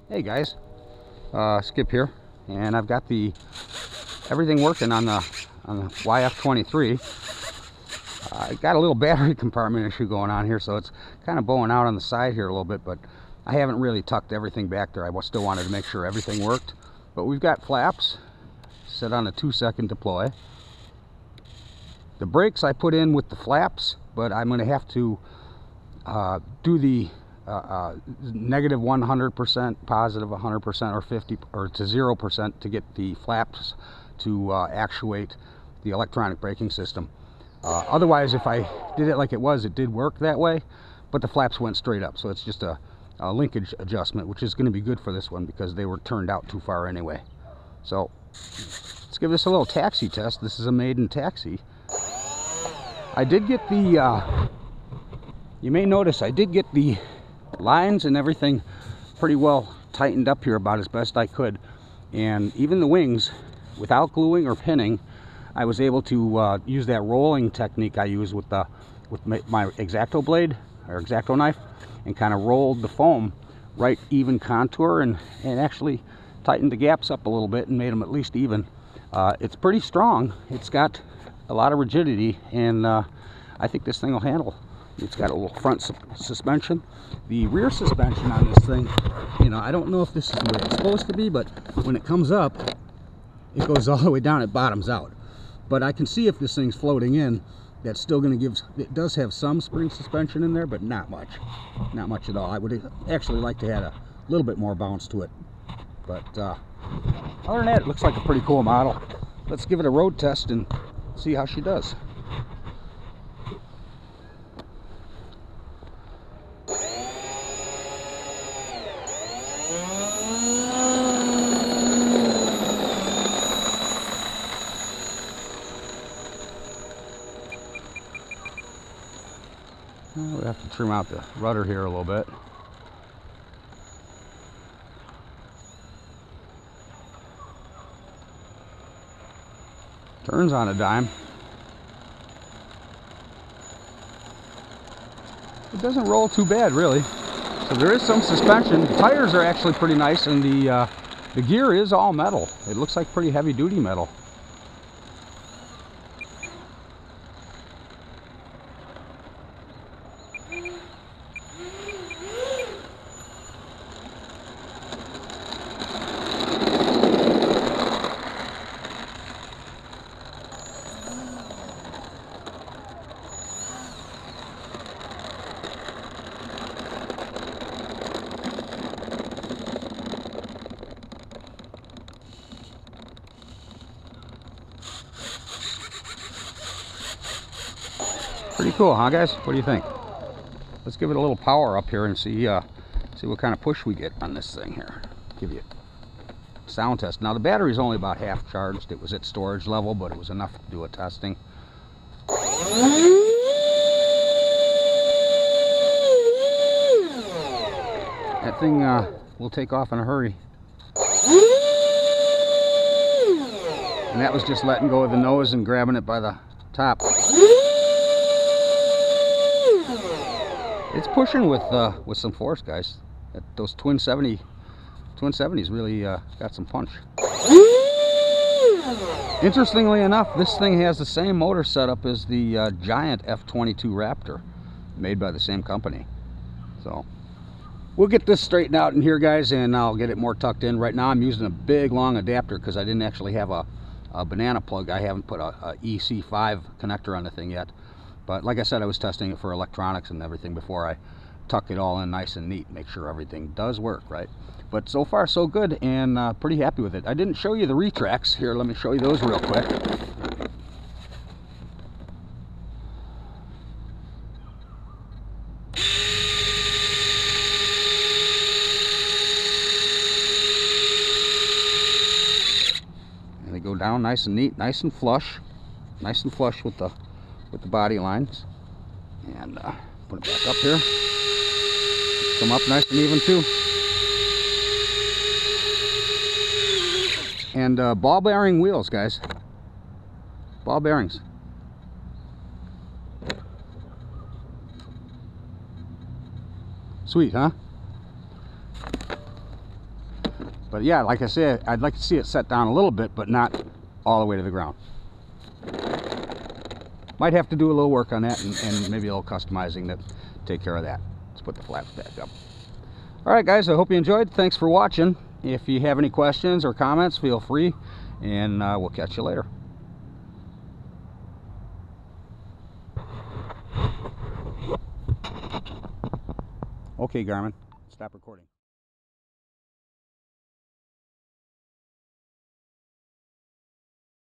Hey guys, Skip here, and I've got everything working on the YF-23. I got a little battery compartment issue going on here, so it's kind of bowing out on the side here a little bit, but I haven't really tucked everything back there. I still wanted to make sure everything worked, but we've got flaps set on a 2-second deploy. The brakes I put in with the flaps, but I'm going to have to do the negative 100%, positive 100%, or 50, or to 0% to get the flaps to actuate the electronic braking system. Otherwise, if I did it like it did work that way, but the flaps went straight up. So it's just a linkage adjustment, which is going to be good for this one because they were turned out too far anyway. So let's give this a little taxi test. This is a maiden taxi. I did get the, you may notice I did get the lines and everything pretty well tightened up here about as best I could, and even the wings, without gluing or pinning, I was able to use that rolling technique I use with my X-Acto blade or X-Acto knife, and kind of rolled the foam right even contour and actually tightened the gaps up a little bit and made them at least even. It's pretty strong. It's got a lot of rigidity, and I think this thing will handle. It's got a little front suspension. The rear suspension on this thing, you know, I don't know if this is the way it's supposed to be, but when it comes up, it goes all the way down, it bottoms out. But I can see if this thing's floating in, that's still going to give, it does have some spring suspension in there, but not much. Not much at all. I would actually like to add a little bit more bounce to it. But other than that, it looks like a pretty cool model. Let's give it a road test and see how she does. We have to trim out the rudder here a little bit. Turns on a dime. It doesn't roll too bad, really. So there is some suspension. The tires are actually pretty nice, and the gear is all metal. It looks like pretty heavy-duty metal. Pretty cool, huh, guys? What do you think? Let's give it a little power up here and see what kind of push we get on this thing here. Give you a sound test. Now the battery's only about half charged. It was at storage level, but it was enough to do a testing. That thing will take off in a hurry. And that was just letting go of the nose and grabbing it by the top. It's pushing with some force, guys. Those twin 70s really got some punch. Interestingly enough, this thing has the same motor setup as the giant F-22 Raptor, made by the same company. So we'll get this straightened out in here, guys, and I'll get it more tucked in. Right now I'm using a big long adapter because I didn't actually have a banana plug. I haven't put a EC5 connector on the thing yet. But like I said, I was testing it for electronics and everything before I tuck it all in nice and neat, make sure everything does work, right? But so far so good, and pretty happy with it. I didn't show you the retracts. Here, let me show you those real quick. And they go down nice and neat, nice and flush with the body lines. And put it back up here. Come up nice and even too. And ball bearing wheels, guys. Ball bearings. Sweet, huh? But yeah, like I said, I'd like to see it set down a little bit, but not all the way to the ground. Might have to do a little work on that, and maybe a little customizing to take care of that. Let's put the flaps back up. Alright guys, I hope you enjoyed. Thanks for watching. If you have any questions or comments, feel free, and we'll catch you later. Okay, Garmin, stop recording.